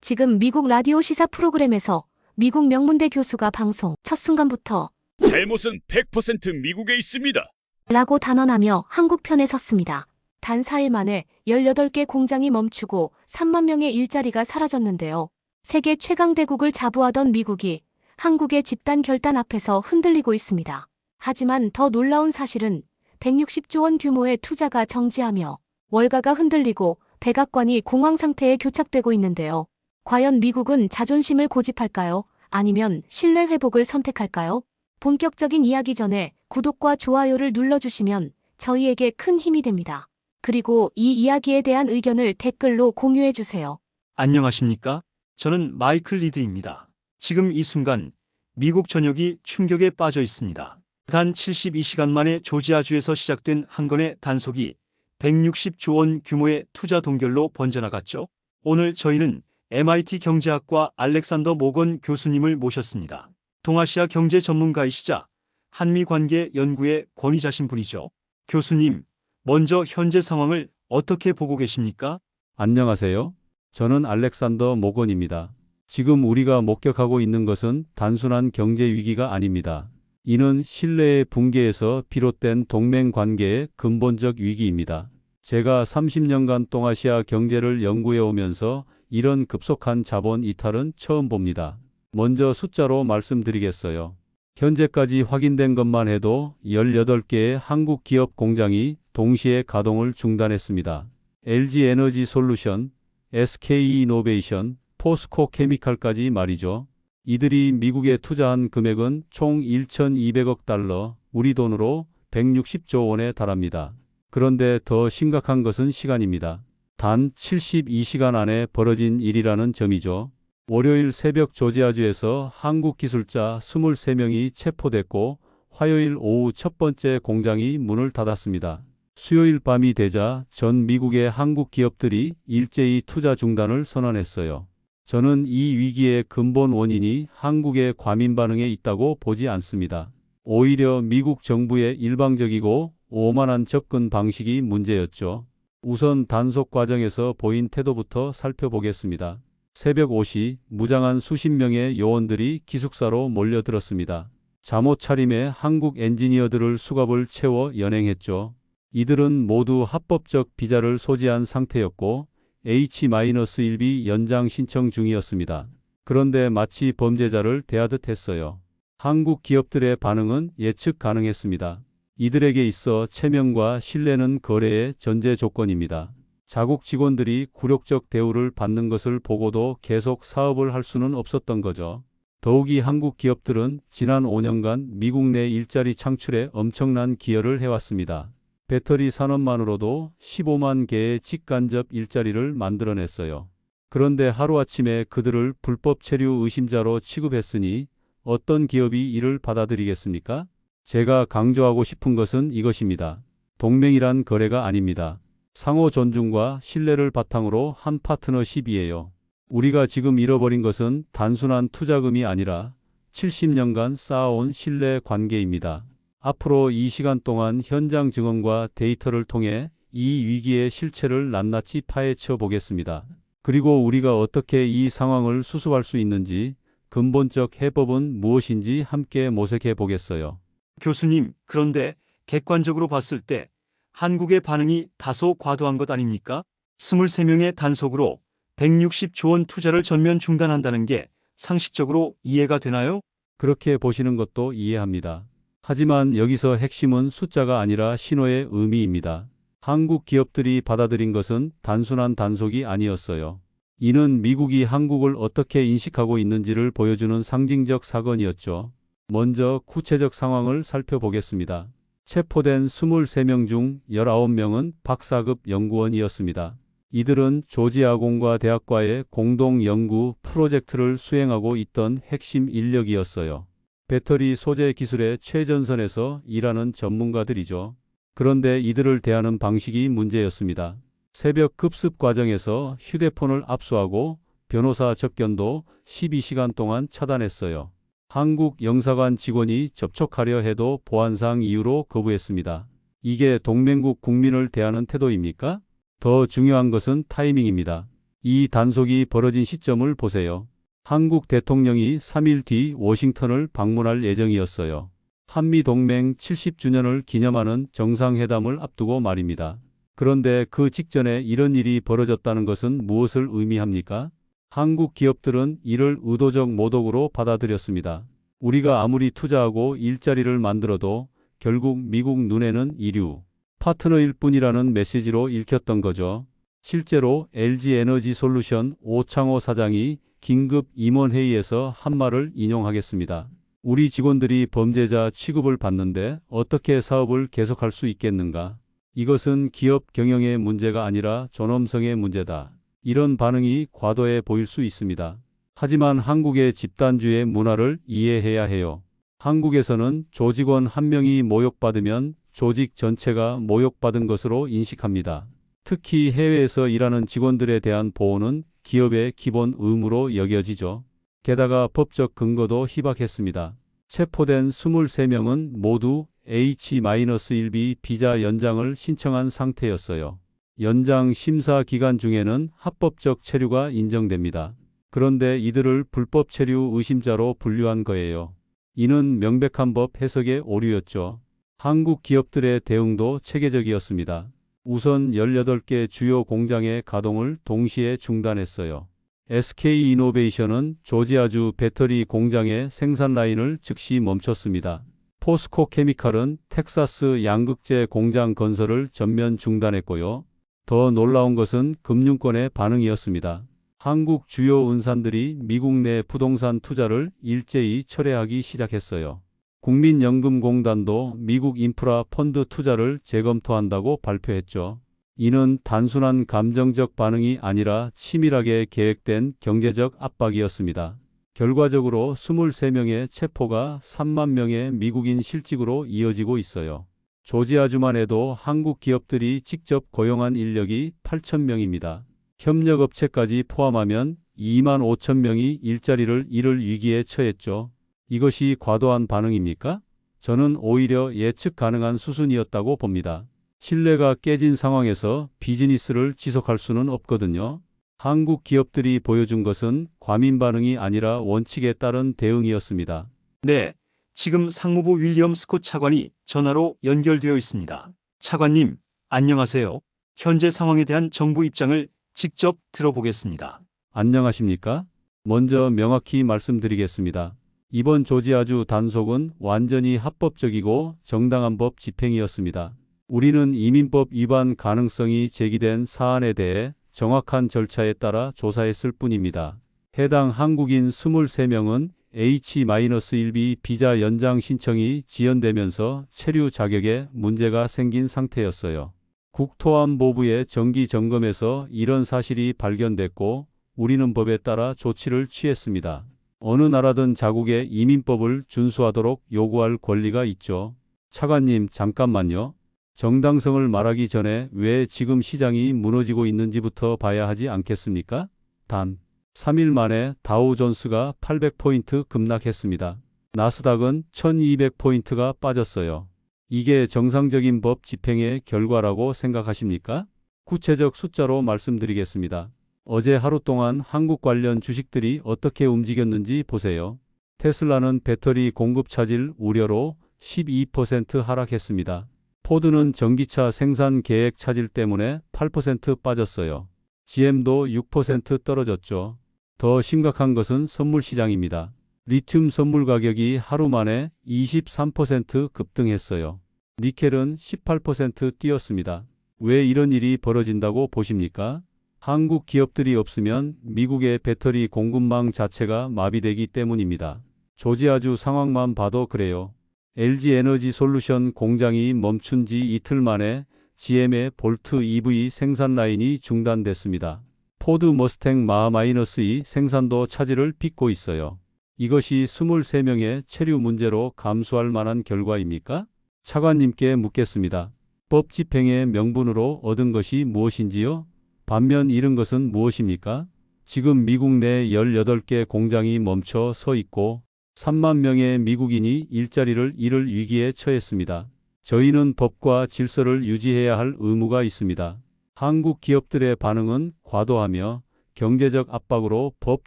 지금 미국 라디오 시사 프로그램에서 미국 명문대 교수가 방송 첫 순간부터 잘못은 100% 미국에 있습니다. 라고 단언하며 한국 편에 섰습니다. 단 4일 만에 18개 공장이 멈추고 3만 명의 일자리가 사라졌는데요. 세계 최강 대국을 자부하던 미국이 한국의 집단 결단 앞에서 흔들리고 있습니다. 하지만 더 놀라운 사실은 160조 원 규모의 투자가 정지하며 월가가 흔들리고 백악관이 공황 상태에 교착되고 있는데요. 과연 미국은 자존심을 고집할까요? 아니면 신뢰 회복을 선택할까요? 본격적인 이야기 전에 구독과 좋아요를 눌러주시면 저희에게 큰 힘이 됩니다. 그리고 이 이야기에 대한 의견을 댓글로 공유해주세요. 안녕하십니까? 저는 마이클 리드입니다. 지금 이 순간 미국 전역이 충격에 빠져 있습니다. 단 72시간 만에 조지아주에서 시작된 한 건의 단속이 160조 원 규모의 투자 동결로 번져나갔죠. 오늘 저희는 MIT 경제학과 알렉산더 모건 교수님을 모셨습니다. 동아시아 경제 전문가이시자 한미 관계 연구의 권위자신 분이죠. 교수님, 먼저 현재 상황을 어떻게 보고 계십니까? 안녕하세요. 저는 알렉산더 모건입니다. 지금 우리가 목격하고 있는 것은 단순한 경제 위기가 아닙니다. 이는 신뢰의 붕괴에서 비롯된 동맹 관계의 근본적 위기입니다. 제가 30년간 동아시아 경제를 연구해 오면서 이런 급속한 자본 이탈은 처음 봅니다. 먼저 숫자로 말씀드리겠어요. 현재까지 확인된 것만 해도 18개의 한국 기업 공장이 동시에 가동을 중단했습니다. LG 에너지 솔루션, SK 이노베이션, 포스코 케미칼까지 말이죠. 이들이 미국에 투자한 금액은 총 1,200억 달러, 우리 돈으로 160조 원에 달합니다. 그런데 더 심각한 것은 시간입니다. 단 72시간 안에 벌어진 일이라는 점이죠. 월요일 새벽 조지아주에서 한국 기술자 23명이 체포됐고 화요일 오후 첫 번째 공장이 문을 닫았습니다. 수요일 밤이 되자 전 미국의 한국 기업들이 일제히 투자 중단을 선언했어요. 저는 이 위기의 근본 원인이 한국의 과민 반응에 있다고 보지 않습니다. 오히려 미국 정부의 일방적이고 오만한 접근 방식이 문제였죠. 우선 단속 과정에서 보인 태도부터 살펴보겠습니다. 새벽 5시 무장한 수십 명의 요원들이 기숙사로 몰려들었습니다. 잠옷 차림의 한국 엔지니어들을 수갑을 채워 연행했죠. 이들은 모두 합법적 비자를 소지한 상태였고 H-1B 연장 신청 중이었습니다. 그런데 마치 범죄자를 대하듯 했어요. 한국 기업들의 반응은 예측 가능했습니다. 이들에게 있어 체면과 신뢰는 거래의 전제 조건입니다. 자국 직원들이 굴욕적 대우를 받는 것을 보고도 계속 사업을 할 수는 없었던 거죠. 더욱이 한국 기업들은 지난 5년간 미국 내 일자리 창출에 엄청난 기여를 해왔습니다. 배터리 산업만으로도 15만 개의 직간접 일자리를 만들어냈어요. 그런데 하루아침에 그들을 불법 체류 의심자로 취급했으니 어떤 기업이 이를 받아들이겠습니까? 제가 강조하고 싶은 것은 이것입니다. 동맹이란 거래가 아닙니다. 상호 존중과 신뢰를 바탕으로 한 파트너십이에요. 우리가 지금 잃어버린 것은 단순한 투자금이 아니라 70년간 쌓아온 신뢰 관계입니다. 앞으로 이 시간 동안 현장 증언과 데이터를 통해 이 위기의 실체를 낱낱이 파헤쳐 보겠습니다. 그리고 우리가 어떻게 이 상황을 수습할 수 있는지, 근본적 해법은 무엇인지 함께 모색해 보겠어요. 교수님, 그런데 객관적으로 봤을 때 한국의 반응이 다소 과도한 것 아닙니까? 23명의 단속으로 160조 원 투자를 전면 중단한다는 게 상식적으로 이해가 되나요? 그렇게 보시는 것도 이해합니다. 하지만 여기서 핵심은 숫자가 아니라 신호의 의미입니다. 한국 기업들이 받아들인 것은 단순한 단속이 아니었어요. 이는 미국이 한국을 어떻게 인식하고 있는지를 보여주는 상징적 사건이었죠. 먼저 구체적 상황을 살펴보겠습니다. 체포된 23명 중 19명은 박사급 연구원이었습니다. 이들은 조지아공과 대학과의 공동 연구 프로젝트를 수행하고 있던 핵심 인력이었어요. 배터리 소재 기술의 최전선에서 일하는 전문가들이죠. 그런데 이들을 대하는 방식이 문제였습니다. 새벽 급습 과정에서 휴대폰을 압수하고 변호사 접견도 12시간 동안 차단했어요. 한국 영사관 직원이 접촉하려 해도 보안상 이유로 거부했습니다. 이게 동맹국 국민을 대하는 태도입니까? 더 중요한 것은 타이밍입니다. 이 단속이 벌어진 시점을 보세요. 한국 대통령이 3일 뒤 워싱턴을 방문할 예정이었어요. 한미동맹 70주년을 기념하는 정상회담을 앞두고 말입니다. 그런데 그 직전에 이런 일이 벌어졌다는 것은 무엇을 의미합니까? 한국 기업들은 이를 의도적 모독으로 받아들였습니다. 우리가 아무리 투자하고 일자리를 만들어도 결국 미국 눈에는 이류, 파트너일 뿐이라는 메시지로 읽혔던 거죠. 실제로 LG에너지솔루션 오창호 사장이 긴급 임원회의에서 한 말을 인용하겠습니다. 우리 직원들이 범죄자 취급을 받는데 어떻게 사업을 계속할 수 있겠는가? 이것은 기업 경영의 문제가 아니라 존엄성의 문제다. 이런 반응이 과도해 보일 수 있습니다. 하지만 한국의 집단주의 문화를 이해해야 해요. 한국에서는 조직원 한 명이 모욕받으면 조직 전체가 모욕받은 것으로 인식합니다. 특히 해외에서 일하는 직원들에 대한 보호는 기업의 기본 의무로 여겨지죠. 게다가 법적 근거도 희박했습니다. 체포된 23명은 모두 H-1B 비자 연장을 신청한 상태였어요. 연장 심사 기간 중에는 합법적 체류가 인정됩니다. 그런데 이들을 불법 체류 의심자로 분류한 거예요. 이는 명백한 법 해석의 오류였죠. 한국 기업들의 대응도 체계적이었습니다. 우선 18개 주요 공장의 가동을 동시에 중단했어요. SK이노베이션은 조지아주 배터리 공장의 생산 라인을 즉시 멈췄습니다. 포스코 케미칼은 텍사스 양극재 공장 건설을 전면 중단했고요. 더 놀라운 것은 금융권의 반응이었습니다. 한국 주요 은산들이 미국 내 부동산 투자를 일제히 철회하기 시작했어요. 국민연금공단도 미국 인프라 펀드 투자를 재검토한다고 발표했죠. 이는 단순한 감정적 반응이 아니라 치밀하게 계획된 경제적 압박이었습니다. 결과적으로 23명의 체포가 3만 명의 미국인 실직으로 이어지고 있어요. 조지아주만 해도 한국 기업들이 직접 고용한 인력이 8,000명입니다. 협력업체까지 포함하면 2만 5천 명이 일자리를 잃을 위기에 처했죠. 이것이 과도한 반응입니까? 저는 오히려 예측 가능한 수준이었다고 봅니다. 신뢰가 깨진 상황에서 비즈니스를 지속할 수는 없거든요. 한국 기업들이 보여준 것은 과민 반응이 아니라 원칙에 따른 대응이었습니다. 네, 지금 상무부 윌리엄 스콧 차관이 전화로 연결되어 있습니다. 차관님, 안녕하세요. 현재 상황에 대한 정부 입장을 직접 들어보겠습니다. 안녕하십니까? 먼저 명확히 말씀드리겠습니다. 이번 조지아주 단속은 완전히 합법적이고 정당한 법 집행이었습니다. 우리는 이민법 위반 가능성이 제기된 사안에 대해 정확한 절차에 따라 조사했을 뿐입니다. 해당 한국인 23명은 H-1B 비자 연장 신청이 지연되면서 체류 자격에 문제가 생긴 상태였어요. 국토안보부의 정기 점검에서 이런 사실이 발견됐고 우리는 법에 따라 조치를 취했습니다. 어느 나라든 자국의 이민법을 준수하도록 요구할 권리가 있죠. 차관님, 잠깐만요. 정당성을 말하기 전에 왜 지금 시장이 무너지고 있는지부터 봐야 하지 않겠습니까? 단 3일 만에 다우존스가 800포인트 급락했습니다. 나스닥은 1200포인트가 빠졌어요. 이게 정상적인 법 집행의 결과라고 생각하십니까? 구체적 숫자로 말씀드리겠습니다. 어제 하루 동안 한국 관련 주식들이 어떻게 움직였는지 보세요. 테슬라는 배터리 공급 차질 우려로 12% 하락했습니다. 포드는 전기차 생산 계획 차질 때문에 8% 빠졌어요. GM도 6% 떨어졌죠. 더 심각한 것은 선물 시장입니다. 리튬 선물 가격이 하루 만에 23% 급등했어요. 니켈은 18% 뛰었습니다. 왜 이런 일이 벌어진다고 보십니까? 한국 기업들이 없으면 미국의 배터리 공급망 자체가 마비되기 때문입니다. 조지아주 상황만 봐도 그래요. LG에너지솔루션 공장이 멈춘 지 이틀 만에 GM의 볼트 EV 생산 라인이 중단됐습니다. 포드 머스탱 마하-2 생산도 차질을 빚고 있어요. 이것이 23명의 체류 문제로 감수할 만한 결과입니까? 차관님께 묻겠습니다. 법 집행의 명분으로 얻은 것이 무엇인지요? 반면 잃은 것은 무엇입니까? 지금 미국 내 18개 공장이 멈춰 서 있고 3만 명의 미국인이 일자리를 잃을 위기에 처했습니다. 저희는 법과 질서를 유지해야 할 의무가 있습니다. 한국 기업들의 반응은 과도하며 경제적 압박으로 법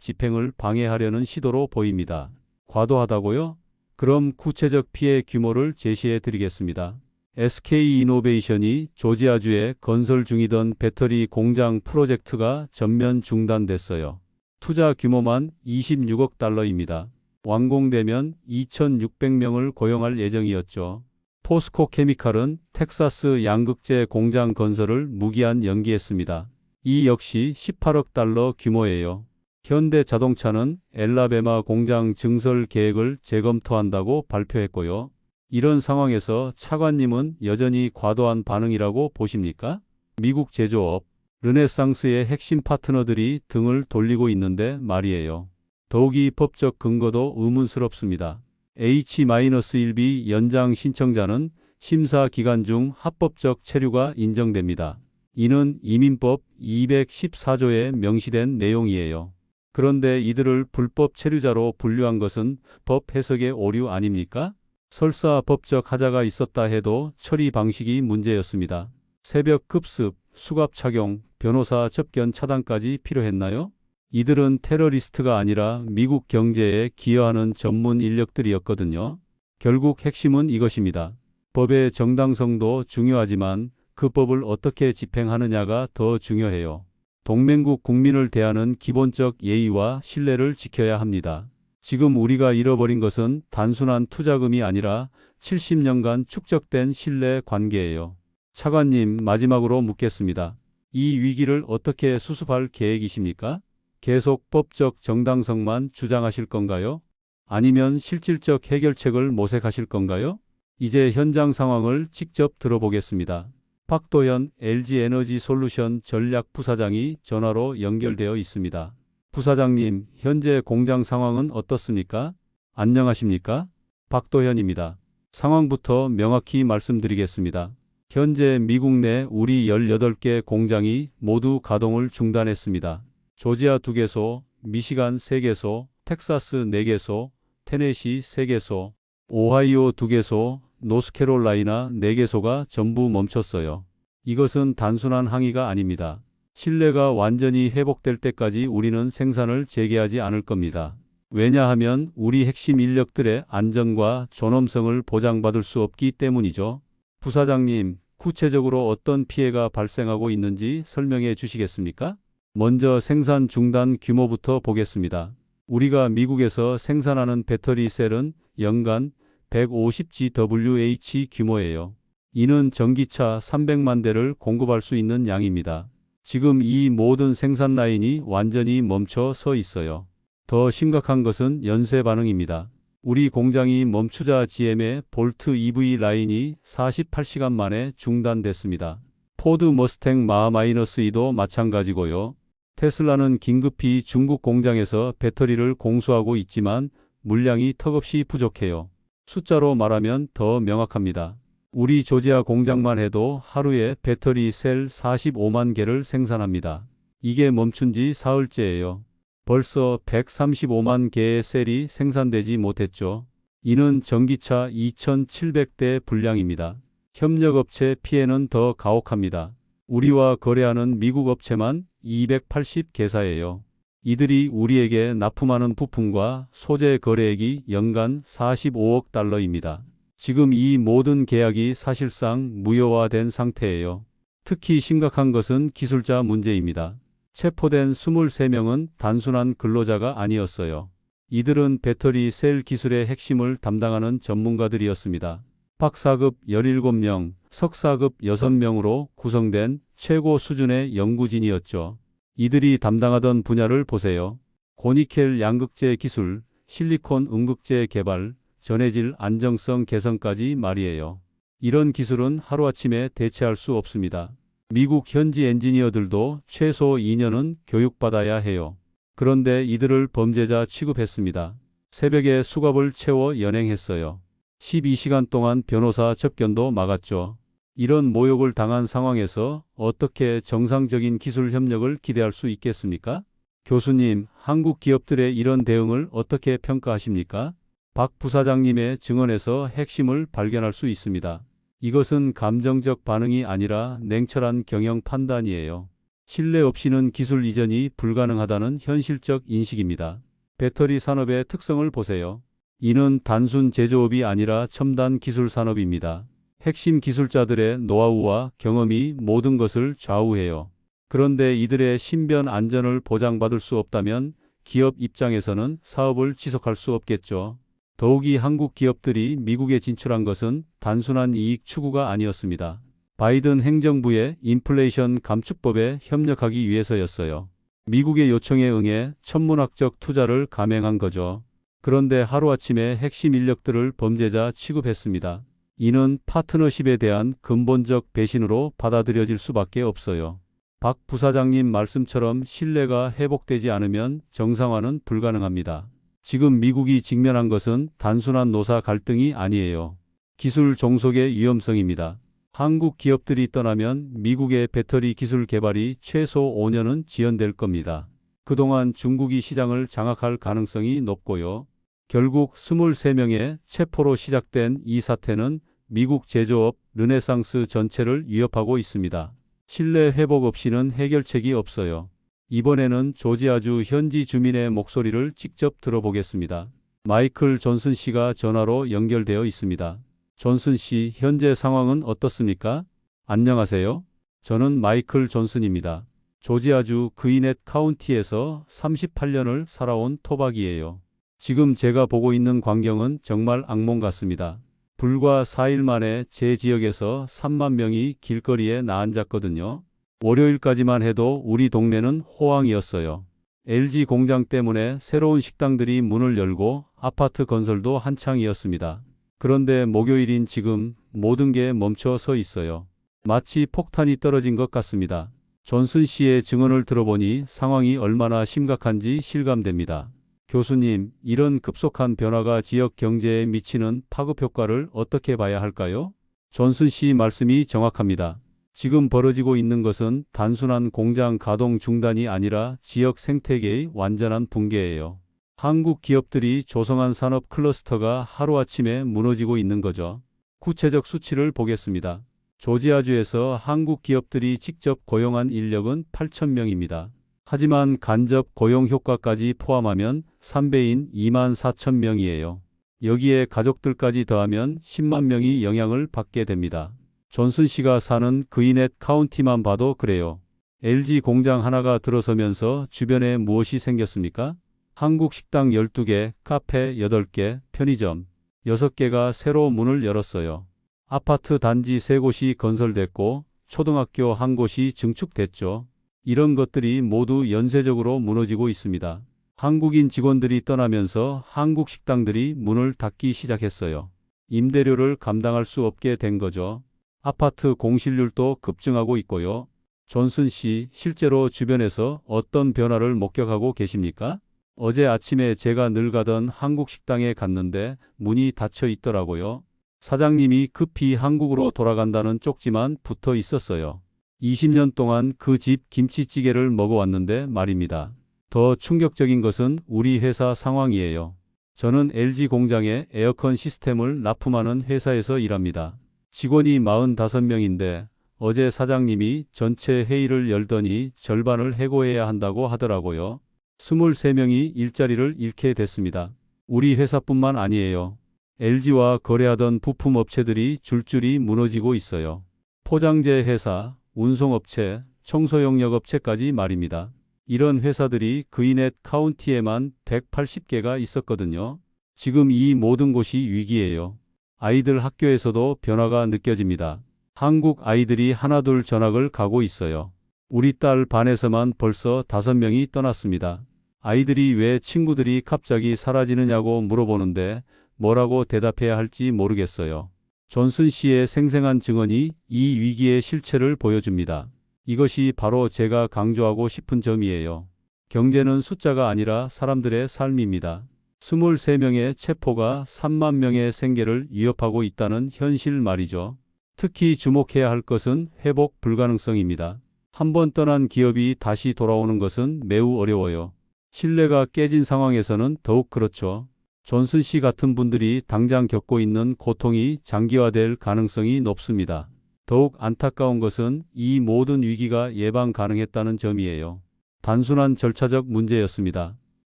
집행을 방해하려는 시도로 보입니다. 과도하다고요? 그럼 구체적 피해 규모를 제시해 드리겠습니다. SK이노베이션이 조지아주에 건설 중이던 배터리 공장 프로젝트가 전면 중단됐어요. 투자 규모만 26억 달러입니다. 완공되면 2,600명을 고용할 예정이었죠. 포스코 케미칼은 텍사스 양극재 공장 건설을 무기한 연기했습니다. 이 역시 18억 달러 규모예요. 현대 자동차는 엘라베마 공장 증설 계획을 재검토한다고 발표했고요. 이런 상황에서 차관님은 여전히 과도한 반응이라고 보십니까? 미국 제조업, 르네상스의 핵심 파트너들이 등을 돌리고 있는데 말이에요. 더욱이 법적 근거도 의문스럽습니다. H-1B 연장 신청자는 심사 기간 중 합법적 체류가 인정됩니다. 이는 이민법 214조에 명시된 내용이에요. 그런데 이들을 불법 체류자로 분류한 것은 법 해석의 오류 아닙니까? 설사 법적 하자가 있었다 해도 처리 방식이 문제였습니다. 새벽 급습, 수갑 착용, 변호사 접견 차단까지 필요했나요? 이들은 테러리스트가 아니라 미국 경제에 기여하는 전문 인력들이었거든요. 결국 핵심은 이것입니다. 법의 정당성도 중요하지만 그 법을 어떻게 집행하느냐가 더 중요해요. 동맹국 국민을 대하는 기본적 예의와 신뢰를 지켜야 합니다. 지금 우리가 잃어버린 것은 단순한 투자금이 아니라 70년간 축적된 신뢰 관계예요. 차관님, 마지막으로 묻겠습니다. 이 위기를 어떻게 수습할 계획이십니까? 계속 법적 정당성만 주장하실 건가요? 아니면 실질적 해결책을 모색하실 건가요? 이제 현장 상황을 직접 들어보겠습니다. 박도현 LG에너지솔루션 전략부사장이 전화로 연결되어 있습니다. 부사장님, 현재 공장 상황은 어떻습니까? 안녕하십니까? 박도현입니다. 상황부터 명확히 말씀드리겠습니다. 현재 미국 내 우리 18개 공장이 모두 가동을 중단했습니다. 조지아 2개소, 미시간 3개소, 텍사스 4개소, 테네시 3개소, 오하이오 2개소, 노스캐롤라이나 4개소가 전부 멈췄어요. 이것은 단순한 항의가 아닙니다. 신뢰가 완전히 회복될 때까지 우리는 생산을 재개하지 않을 겁니다. 왜냐하면 우리 핵심 인력들의 안전과 존엄성을 보장받을 수 없기 때문이죠. 부사장님, 구체적으로 어떤 피해가 발생하고 있는지 설명해 주시겠습니까? 먼저 생산 중단 규모부터 보겠습니다. 우리가 미국에서 생산하는 배터리 셀은 연간 150GWh 규모예요. 이는 전기차 300만 대를 공급할 수 있는 양입니다. 지금 이 모든 생산 라인이 완전히 멈춰 서 있어요. 더 심각한 것은 연쇄 반응입니다. 우리 공장이 멈추자 GM의 볼트 EV 라인이 48시간 만에 중단됐습니다. 포드 머스탱 마-2도 마찬가지고요. 테슬라는 긴급히 중국 공장에서 배터리를 공수하고 있지만 물량이 턱없이 부족해요. 숫자로 말하면 더 명확합니다. 우리 조지아 공장만 해도 하루에 배터리 셀 45만 개를 생산합니다. 이게 멈춘 지 사흘째예요. 벌써 135만 개의 셀이 생산되지 못했죠. 이는 전기차 2,700대 분량입니다. 협력업체 피해는 더 가혹합니다. 우리와 거래하는 미국 업체만 280개사예요. 이들이 우리에게 납품하는 부품과 소재 거래액이 연간 45억 달러입니다. 지금 이 모든 계약이 사실상 무효화된 상태예요. 특히 심각한 것은 기술자 문제입니다. 체포된 23명은 단순한 근로자가 아니었어요. 이들은 배터리 셀 기술의 핵심을 담당하는 전문가들이었습니다. 박사급 17명, 석사급 6명으로 구성된 최고 수준의 연구진이었죠. 이들이 담당하던 분야를 보세요. 고니켈 양극재 기술, 실리콘 음극재 개발, 전해질 안정성 개선까지 말이에요. 이런 기술은 하루아침에 대체할 수 없습니다. 미국 현지 엔지니어들도 최소 2년은 교육받아야 해요. 그런데 이들을 범죄자 취급했습니다. 새벽에 수갑을 채워 연행했어요. 12시간 동안 변호사 접견도 막았죠. 이런 모욕을 당한 상황에서 어떻게 정상적인 기술 협력을 기대할 수 있겠습니까? 교수님, 한국 기업들의 이런 대응을 어떻게 평가하십니까? 박 부사장님의 증언에서 핵심을 발견할 수 있습니다. 이것은 감정적 반응이 아니라 냉철한 경영 판단이에요. 신뢰 없이는 기술 이전이 불가능하다는 현실적 인식입니다. 배터리 산업의 특성을 보세요. 이는 단순 제조업이 아니라 첨단 기술 산업입니다. 핵심 기술자들의 노하우와 경험이 모든 것을 좌우해요. 그런데 이들의 신변 안전을 보장받을 수 없다면 기업 입장에서는 사업을 지속할 수 없겠죠. 더욱이 한국 기업들이 미국에 진출한 것은 단순한 이익 추구가 아니었습니다. 바이든 행정부의 인플레이션 감축법에 협력하기 위해서였어요. 미국의 요청에 응해 천문학적 투자를 감행한 거죠. 그런데 하루아침에 핵심 인력들을 범죄자 취급했습니다. 이는 파트너십에 대한 근본적 배신으로 받아들여질 수밖에 없어요. 박 부사장님 말씀처럼 신뢰가 회복되지 않으면 정상화는 불가능합니다. 지금 미국이 직면한 것은 단순한 노사 갈등이 아니에요. 기술 종속의 위험성입니다. 한국 기업들이 떠나면 미국의 배터리 기술 개발이 최소 5년은 지연될 겁니다. 그동안 중국이 시장을 장악할 가능성이 높고요. 결국 23명의 체포로 시작된 이 사태는 미국 제조업 르네상스 전체를 위협하고 있습니다. 신뢰 회복 없이는 해결책이 없어요. 이번에는 조지아주 현지 주민의 목소리를 직접 들어보겠습니다. 마이클 존슨 씨가 전화로 연결되어 있습니다. 존슨 씨, 현재 상황은 어떻습니까? 안녕하세요. 저는 마이클 존슨입니다. 조지아주 그위넷 카운티에서 38년을 살아온 토박이에요. 지금 제가 보고 있는 광경은 정말 악몽 같습니다. 불과 4일 만에 제 지역에서 3만 명이 길거리에 나앉았거든요. 월요일까지만 해도 우리 동네는 호황이었어요. LG 공장 때문에 새로운 식당들이 문을 열고 아파트 건설도 한창이었습니다. 그런데 목요일인 지금 모든 게 멈춰 서 있어요. 마치 폭탄이 떨어진 것 같습니다. 존슨 씨의 증언을 들어보니 상황이 얼마나 심각한지 실감됩니다. 교수님, 이런 급속한 변화가 지역 경제에 미치는 파급 효과를 어떻게 봐야 할까요? 존슨 씨 말씀이 정확합니다. 지금 벌어지고 있는 것은 단순한 공장 가동 중단이 아니라 지역 생태계의 완전한 붕괴예요. 한국 기업들이 조성한 산업 클러스터가 하루아침에 무너지고 있는 거죠. 구체적 수치를 보겠습니다. 조지아주에서 한국 기업들이 직접 고용한 인력은 8,000명입니다. 하지만 간접 고용 효과까지 포함하면 3배인 24,000명이에요. 여기에 가족들까지 더하면 10만 명이 영향을 받게 됩니다. 존슨 씨가 사는 그위넷 카운티만 봐도 그래요. LG 공장 하나가 들어서면서 주변에 무엇이 생겼습니까? 한국 식당 12개, 카페 8개, 편의점 6개가 새로 문을 열었어요. 아파트 단지 3곳이 건설됐고 초등학교 1곳이 증축됐죠. 이런 것들이 모두 연쇄적으로 무너지고 있습니다. 한국인 직원들이 떠나면서 한국 식당들이 문을 닫기 시작했어요. 임대료를 감당할 수 없게 된 거죠. 아파트 공실률도 급증하고 있고요. 존슨 씨, 실제로 주변에서 어떤 변화를 목격하고 계십니까? 어제 아침에 제가 늘 가던 한국 식당에 갔는데 문이 닫혀 있더라고요. 사장님이 급히 한국으로 돌아간다는 쪽지만 붙어 있었어요. 20년 동안 그 집 김치찌개를 먹어왔는데 말입니다. 더 충격적인 것은 우리 회사 상황이에요. 저는 LG 공장의 에어컨 시스템을 납품하는 회사에서 일합니다. 직원이 45명인데 어제 사장님이 전체 회의를 열더니 절반을 해고해야 한다고 하더라고요. 23명이 일자리를 잃게 됐습니다. 우리 회사뿐만 아니에요. LG와 거래하던 부품 업체들이 줄줄이 무너지고 있어요. 포장재 회사, 운송업체, 청소용역 업체까지 말입니다. 이런 회사들이 그위넷 카운티에만 180개가 있었거든요. 지금 이 모든 곳이 위기예요. 아이들 학교에서도 변화가 느껴집니다. 한국 아이들이 하나둘 전학을 가고 있어요. 우리 딸 반에서만 벌써 5명이 떠났습니다. 아이들이 왜 친구들이 갑자기 사라지느냐고 물어보는데 뭐라고 대답해야 할지 모르겠어요. 존슨 씨의 생생한 증언이 이 위기의 실체를 보여줍니다. 이것이 바로 제가 강조하고 싶은 점이에요. 경제는 숫자가 아니라 사람들의 삶입니다. 23명의 체포가 3만 명의 생계를 위협하고 있다는 현실 말이죠. 특히 주목해야 할 것은 회복 불가능성입니다. 한번 떠난 기업이 다시 돌아오는 것은 매우 어려워요. 신뢰가 깨진 상황에서는 더욱 그렇죠. 존슨 씨 같은 분들이 당장 겪고 있는 고통이 장기화될 가능성이 높습니다. 더욱 안타까운 것은 이 모든 위기가 예방 가능했다는 점이에요. 단순한 절차적 문제였습니다.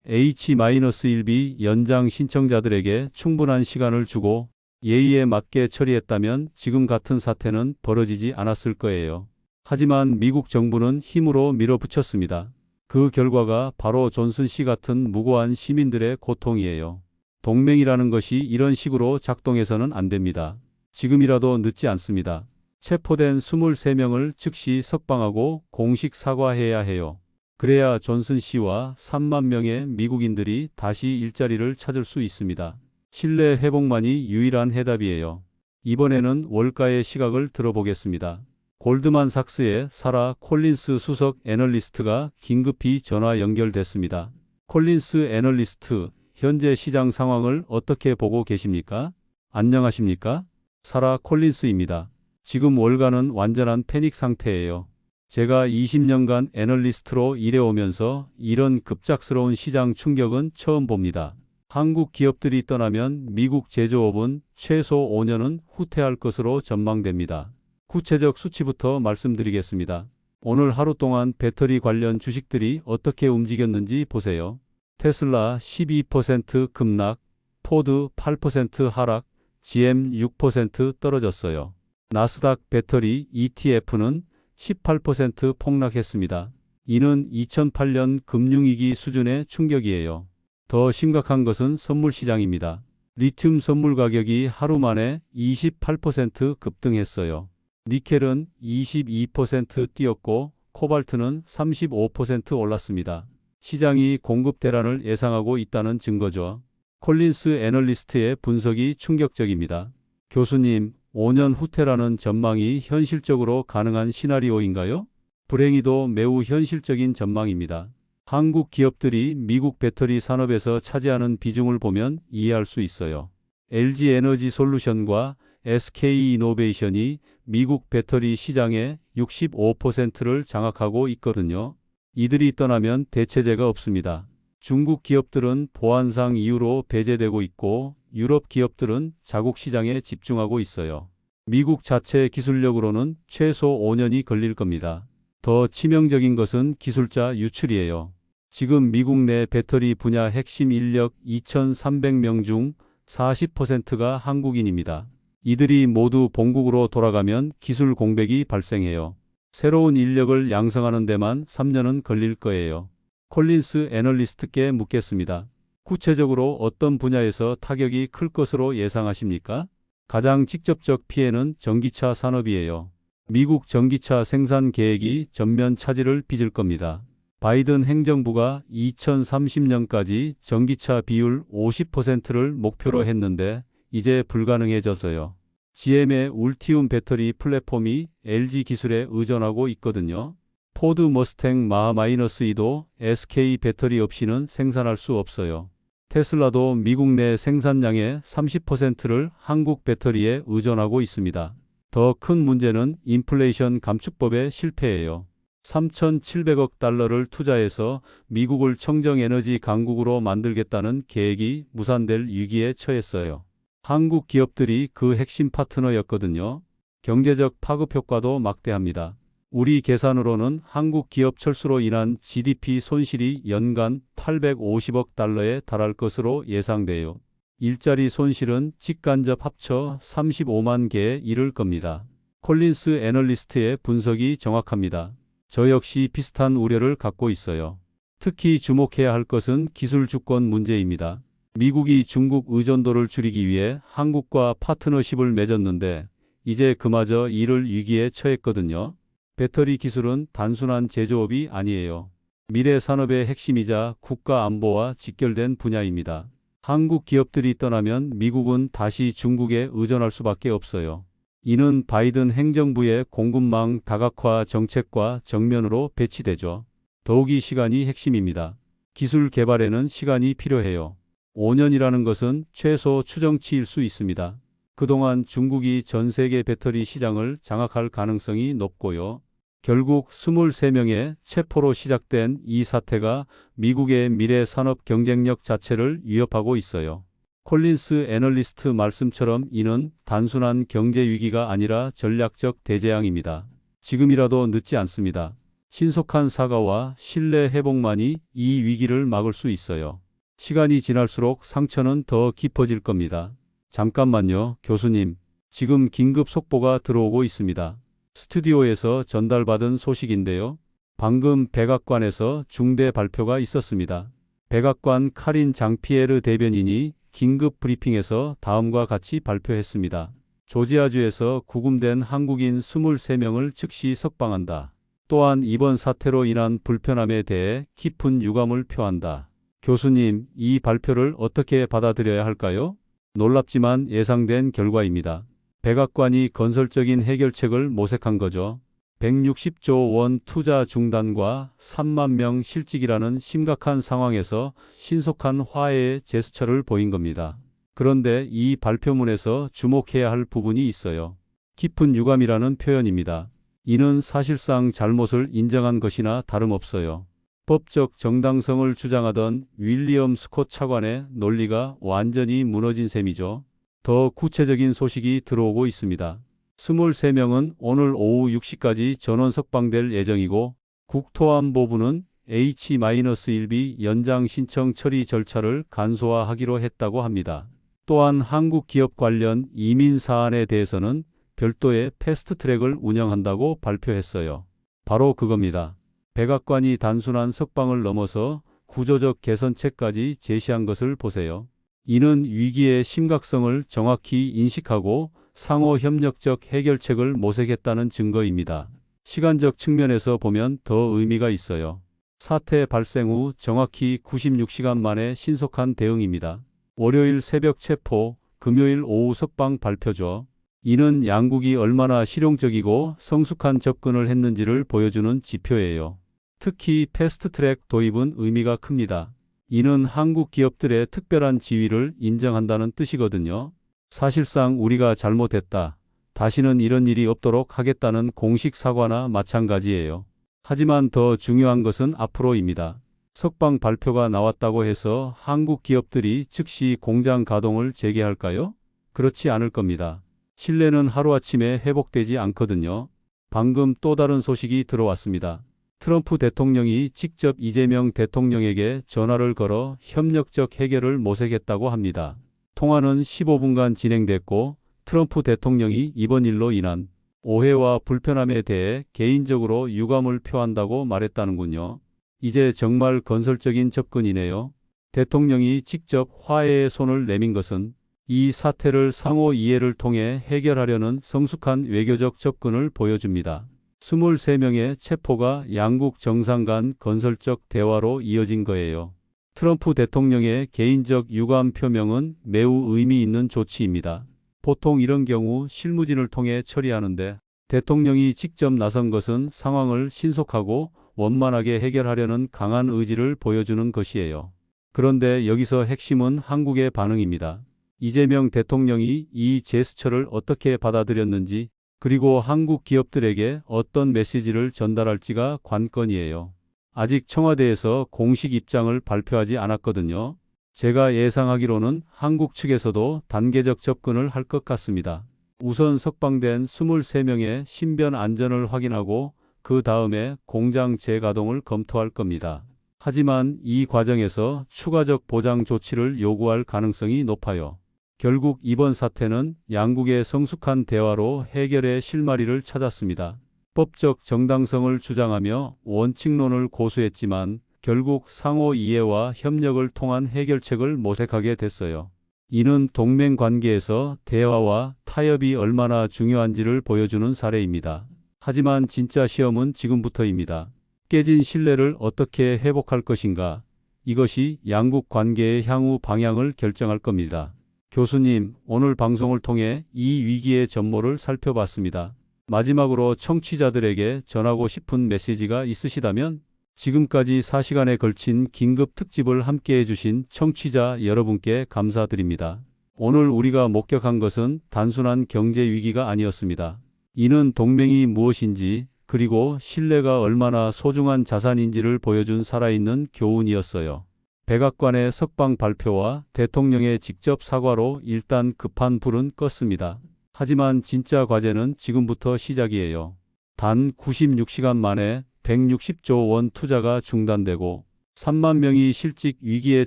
H-1B 연장 신청자들에게 충분한 시간을 주고 예의에 맞게 처리했다면 지금 같은 사태는 벌어지지 않았을 거예요. 하지만 미국 정부는 힘으로 밀어붙였습니다. 그 결과가 바로 존슨 씨 같은 무고한 시민들의 고통이에요. 동맹이라는 것이 이런 식으로 작동해서는 안 됩니다. 지금이라도 늦지 않습니다. 체포된 23명을 즉시 석방하고 공식 사과해야 해요. 그래야 존슨 씨와 3만 명의 미국인들이 다시 일자리를 찾을 수 있습니다. 신뢰 회복만이 유일한 해답이에요. 이번에는 월가의 시각을 들어보겠습니다. 골드만삭스의 사라 콜린스 수석 애널리스트가 긴급히 전화 연결됐습니다. 콜린스 애널리스트, 현재 시장 상황을 어떻게 보고 계십니까? 안녕하십니까? 사라 콜린스입니다. 지금 월가는 완전한 패닉 상태예요. 제가 20년간 애널리스트로 일해오면서 이런 급작스러운 시장 충격은 처음 봅니다. 한국 기업들이 떠나면 미국 제조업은 최소 5년은 후퇴할 것으로 전망됩니다. 구체적 수치부터 말씀드리겠습니다. 오늘 하루 동안 배터리 관련 주식들이 어떻게 움직였는지 보세요. 테슬라 12% 급락, 포드 8% 하락, GM 6% 떨어졌어요. 나스닥 배터리 ETF는 18% 폭락했습니다. 이는 2008년 금융위기 수준의 충격이에요. 더 심각한 것은 선물 시장입니다. 리튬 선물 가격이 하루 만에 28% 급등했어요. 니켈은 22% 뛰었고 코발트는 35% 올랐습니다. 시장이 공급 대란을 예상하고 있다는 증거죠. 콜린스 애널리스트의 분석이 충격적입니다. 교수님, 5년 후퇴라는 전망이 현실적으로 가능한 시나리오인가요? 불행히도 매우 현실적인 전망입니다. 한국 기업들이 미국 배터리 산업에서 차지하는 비중을 보면 이해할 수 있어요. LG 에너지 솔루션과 SK 이노베이션이 미국 배터리 시장의 65%를 장악하고 있거든요. 이들이 떠나면 대체제가 없습니다. 중국 기업들은 보안상 이유로 배제되고 있고 유럽 기업들은 자국 시장에 집중하고 있어요. 미국 자체 기술력으로는 최소 5년이 걸릴 겁니다. 더 치명적인 것은 기술자 유출이에요. 지금 미국 내 배터리 분야 핵심 인력 2,300명 중 40%가 한국인입니다. 이들이 모두 본국으로 돌아가면 기술 공백이 발생해요. 새로운 인력을 양성하는 데만 3년은 걸릴 거예요. 콜린스 애널리스트께 묻겠습니다. 구체적으로 어떤 분야에서 타격이 클 것으로 예상하십니까? 가장 직접적 피해는 전기차 산업이에요. 미국 전기차 생산 계획이 전면 차질을 빚을 겁니다. 바이든 행정부가 2030년까지 전기차 비율 50%를 목표로 했는데 이제 불가능해져서요. GM의 울티움 배터리 플랫폼이 LG 기술에 의존하고 있거든요. 포드 머스탱 마하-2도 SK 배터리 없이는 생산할 수 없어요. 테슬라도 미국 내 생산량의 30%를 한국 배터리에 의존하고 있습니다. 더 큰 문제는 인플레이션 감축법의 실패예요. 3,700억 달러를 투자해서 미국을 청정에너지 강국으로 만들겠다는 계획이 무산될 위기에 처했어요. 한국 기업들이 그 핵심 파트너였거든요. 경제적 파급 효과도 막대합니다. 우리 계산으로는 한국 기업 철수로 인한 GDP 손실이 연간 850억 달러에 달할 것으로 예상돼요. 일자리 손실은 직간접 합쳐 35만 개에 이를 겁니다. 콜린스 애널리스트의 분석이 정확합니다. 저 역시 비슷한 우려를 갖고 있어요. 특히 주목해야 할 것은 기술 주권 문제입니다. 미국이 중국 의존도를 줄이기 위해 한국과 파트너십을 맺었는데 이제 그마저 이를 위기에 처했거든요. 배터리 기술은 단순한 제조업이 아니에요. 미래 산업의 핵심이자 국가 안보와 직결된 분야입니다. 한국 기업들이 떠나면 미국은 다시 중국에 의존할 수밖에 없어요. 이는 바이든 행정부의 공급망 다각화 정책과 정면으로 배치되죠. 더욱이 시간이 핵심입니다. 기술 개발에는 시간이 필요해요. 5년이라는 것은 최소 추정치일 수 있습니다. 그동안 중국이 전 세계 배터리 시장을 장악할 가능성이 높고요. 결국 23명의 체포로 시작된 이 사태가 미국의 미래 산업 경쟁력 자체를 위협하고 있어요. 콜린스 애널리스트 말씀처럼 이는 단순한 경제 위기가 아니라 전략적 대재앙입니다. 지금이라도 늦지 않습니다. 신속한 사과와 신뢰 회복만이 이 위기를 막을 수 있어요. 시간이 지날수록 상처는 더 깊어질 겁니다. 잠깐만요, 교수님. 지금 긴급 속보가 들어오고 있습니다. 스튜디오에서 전달받은 소식인데요. 방금 백악관에서 중대 발표가 있었습니다. 백악관 카린 장피에르 대변인이 긴급 브리핑에서 다음과 같이 발표했습니다. 조지아주에서 구금된 한국인 23명을 즉시 석방한다. 또한 이번 사태로 인한 불편함에 대해 깊은 유감을 표한다. 교수님, 이 발표를 어떻게 받아들여야 할까요? 놀랍지만 예상된 결과입니다. 백악관이 건설적인 해결책을 모색한 거죠. 160조 원 투자 중단과 3만 명 실직이라는 심각한 상황에서 신속한 화해의 제스처를 보인 겁니다. 그런데 이 발표문에서 주목해야 할 부분이 있어요. 깊은 유감이라는 표현입니다. 이는 사실상 잘못을 인정한 것이나 다름없어요. 법적 정당성을 주장하던 윌리엄 스콧 차관의 논리가 완전히 무너진 셈이죠. 더 구체적인 소식이 들어오고 있습니다. 23명은 오늘 오후 6시까지 전원 석방될 예정이고 국토안보부는 H-1B 연장 신청 처리 절차를 간소화하기로 했다고 합니다. 또한 한국 기업 관련 이민 사안에 대해서는 별도의 패스트트랙을 운영한다고 발표했어요. 바로 그겁니다. 백악관이 단순한 석방을 넘어서 구조적 개선책까지 제시한 것을 보세요. 이는 위기의 심각성을 정확히 인식하고 상호 협력적 해결책을 모색했다는 증거입니다. 시간적 측면에서 보면 더 의미가 있어요. 사태 발생 후 정확히 96시간 만에 신속한 대응입니다. 월요일 새벽 체포, 금요일 오후 석방 발표죠. 이는 양국이 얼마나 실용적이고 성숙한 접근을 했는지를 보여주는 지표예요. 특히 패스트트랙 도입은 의미가 큽니다. 이는 한국 기업들의 특별한 지위를 인정한다는 뜻이거든요. 사실상 우리가 잘못했다. 다시는 이런 일이 없도록 하겠다는 공식 사과나 마찬가지예요. 하지만 더 중요한 것은 앞으로입니다. 석방 발표가 나왔다고 해서 한국 기업들이 즉시 공장 가동을 재개할까요? 그렇지 않을 겁니다. 신뢰는 하루아침에 회복되지 않거든요. 방금 또 다른 소식이 들어왔습니다. 트럼프 대통령이 직접 이재명 대통령에게 전화를 걸어 협력적 해결을 모색했다고 합니다. 통화는 15분간 진행됐고 트럼프 대통령이 이번 일로 인한 오해와 불편함에 대해 개인적으로 유감을 표한다고 말했다는군요. 이제 정말 건설적인 접근이네요. 대통령이 직접 화해의 손을 내민 것은 이 사태를 상호 이해를 통해 해결하려는 성숙한 외교적 접근을 보여줍니다. 23명의 체포가 양국 정상 간 건설적 대화로 이어진 거예요. 트럼프 대통령의 개인적 유감 표명은 매우 의미 있는 조치입니다. 보통 이런 경우 실무진을 통해 처리하는데 대통령이 직접 나선 것은 상황을 신속하고 원만하게 해결하려는 강한 의지를 보여주는 것이에요. 그런데 여기서 핵심은 한국의 반응입니다. 이재명 대통령이 이 제스처를 어떻게 받아들였는지 그리고 한국 기업들에게 어떤 메시지를 전달할지가 관건이에요. 아직 청와대에서 공식 입장을 발표하지 않았거든요. 제가 예상하기로는 한국 측에서도 단계적 접근을 할 것 같습니다. 우선 석방된 23명의 신변 안전을 확인하고 그 다음에 공장 재가동을 검토할 겁니다. 하지만 이 과정에서 추가적 보장 조치를 요구할 가능성이 높아요. 결국 이번 사태는 양국의 성숙한 대화로 해결의 실마리를 찾았습니다. 법적 정당성을 주장하며 원칙론을 고수했지만 결국 상호 이해와 협력을 통한 해결책을 모색하게 됐어요. 이는 동맹 관계에서 대화와 타협이 얼마나 중요한지를 보여주는 사례입니다. 하지만 진짜 시험은 지금부터입니다. 깨진 신뢰를 어떻게 회복할 것인가? 이것이 양국 관계의 향후 방향을 결정할 겁니다. 교수님, 오늘 방송을 통해 이 위기의 전모를 살펴봤습니다. 마지막으로 청취자들에게 전하고 싶은 메시지가 있으시다면 지금까지 4시간에 걸친 긴급 특집을 함께해 주신 청취자 여러분께 감사드립니다. 오늘 우리가 목격한 것은 단순한 경제 위기가 아니었습니다. 이는 동맹이 무엇인지 그리고 신뢰가 얼마나 소중한 자산인지를 보여준 살아있는 교훈이었어요. 백악관의 석방 발표와 대통령의 직접 사과로 일단 급한 불은 껐습니다. 하지만 진짜 과제는 지금부터 시작이에요. 단 96시간 만에 160조 원 투자가 중단되고 3만 명이 실직 위기에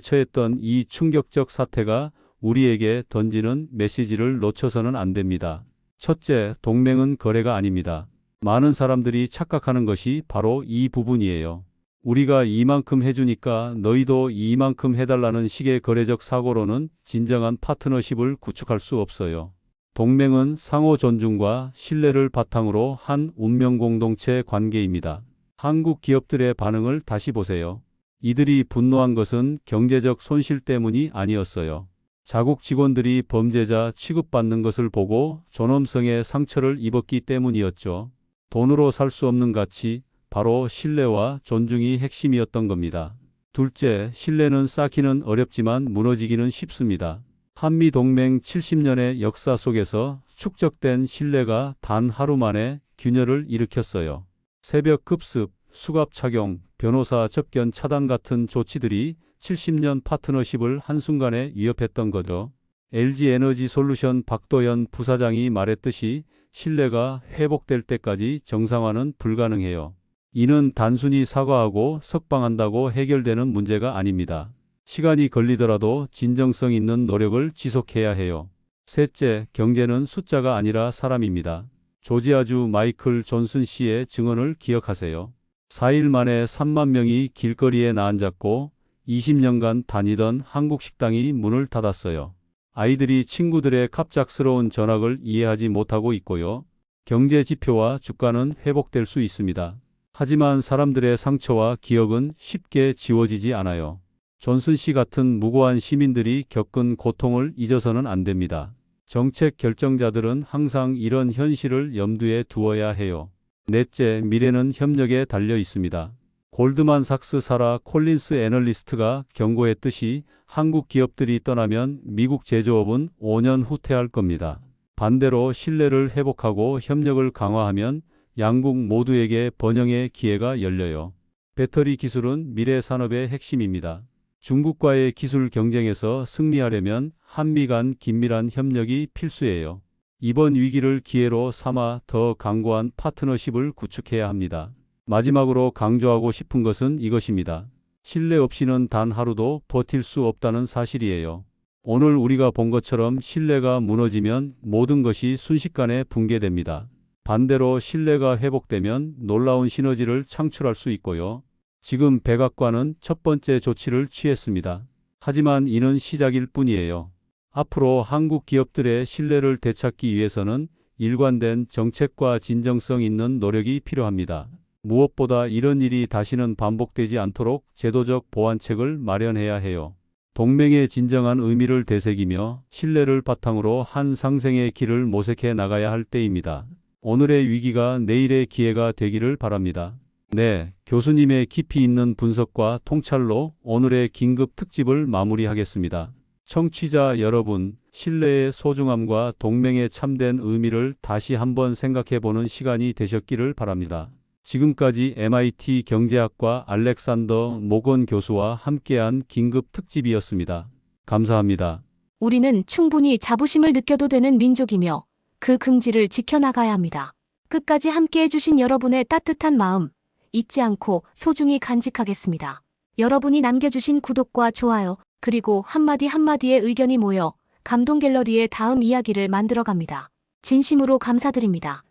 처했던 이 충격적 사태가 우리에게 던지는 메시지를 놓쳐서는 안 됩니다. 첫째, 동맹은 거래가 아닙니다. 많은 사람들이 착각하는 것이 바로 이 부분이에요. 우리가 이만큼 해주니까 너희도 이만큼 해달라는 식의 거래적 사고로는 진정한 파트너십을 구축할 수 없어요. 동맹은 상호 존중과 신뢰를 바탕으로 한 운명 공동체 관계입니다. 한국 기업들의 반응을 다시 보세요. 이들이 분노한 것은 경제적 손실 때문이 아니었어요. 자국 직원들이 범죄자 취급받는 것을 보고 존엄성의 상처를 입었기 때문이었죠. 돈으로 살 수 없는 가치, 바로 신뢰와 존중이 핵심이었던 겁니다. 둘째, 신뢰는 쌓기는 어렵지만 무너지기는 쉽습니다. 한미동맹 70년의 역사 속에서 축적된 신뢰가 단 하루 만에 균열을 일으켰어요. 새벽 급습, 수갑 착용, 변호사 접견 차단 같은 조치들이 70년 파트너십을 한순간에 위협했던 거죠. LG에너지솔루션 박도연 부사장이 말했듯이 신뢰가 회복될 때까지 정상화는 불가능해요. 이는 단순히 사과하고 석방한다고 해결되는 문제가 아닙니다. 시간이 걸리더라도 진정성 있는 노력을 지속해야 해요. 셋째, 경제는 숫자가 아니라 사람입니다. 조지아주 마이클 존슨 씨의 증언을 기억하세요. 4일 만에 3만 명이 길거리에 나앉았고 20년간 다니던 한국 식당이 문을 닫았어요. 아이들이 친구들의 갑작스러운 전학을 이해하지 못하고 있고요. 경제 지표와 주가는 회복될 수 있습니다. 하지만 사람들의 상처와 기억은 쉽게 지워지지 않아요. 존슨 씨 같은 무고한 시민들이 겪은 고통을 잊어서는 안 됩니다. 정책 결정자들은 항상 이런 현실을 염두에 두어야 해요. 넷째, 미래는 협력에 달려 있습니다. 골드만삭스 사라 콜린스 애널리스트가 경고했듯이 한국 기업들이 떠나면 미국 제조업은 5년 후퇴할 겁니다. 반대로 신뢰를 회복하고 협력을 강화하면 양국 모두에게 번영의 기회가 열려요. 배터리 기술은 미래 산업의 핵심입니다. 중국과의 기술 경쟁에서 승리하려면 한미 간 긴밀한 협력이 필수예요. 이번 위기를 기회로 삼아 더 강고한 파트너십을 구축해야 합니다. 마지막으로 강조하고 싶은 것은 이것입니다. 신뢰 없이는 단 하루도 버틸 수 없다는 사실이에요. 오늘 우리가 본 것처럼 신뢰가 무너지면 모든 것이 순식간에 붕괴됩니다. 반대로 신뢰가 회복되면 놀라운 시너지를 창출할 수 있고요. 지금 백악관은 첫 번째 조치를 취했습니다. 하지만 이는 시작일 뿐이에요. 앞으로 한국 기업들의 신뢰를 되찾기 위해서는 일관된 정책과 진정성 있는 노력이 필요합니다. 무엇보다 이런 일이 다시는 반복되지 않도록 제도적 보완책을 마련해야 해요. 동맹의 진정한 의미를 되새기며 신뢰를 바탕으로 한 상생의 길을 모색해 나가야 할 때입니다. 오늘의 위기가 내일의 기회가 되기를 바랍니다. 네, 교수님의 깊이 있는 분석과 통찰로 오늘의 긴급 특집을 마무리하겠습니다. 청취자 여러분, 신뢰의 소중함과 동맹의 참된 의미를 다시 한번 생각해보는 시간이 되셨기를 바랍니다. 지금까지 MIT 경제학과 알렉산더 모건 교수와 함께한 긴급 특집이었습니다. 감사합니다. 우리는 충분히 자부심을 느껴도 되는 민족이며 그 긍지를 지켜나가야 합니다. 끝까지 함께해 주신 여러분의 따뜻한 마음 잊지 않고 소중히 간직하겠습니다. 여러분이 남겨주신 구독과 좋아요 그리고 한마디 한마디의 의견이 모여 감동 갤러리의 다음 이야기를 만들어갑니다. 진심으로 감사드립니다.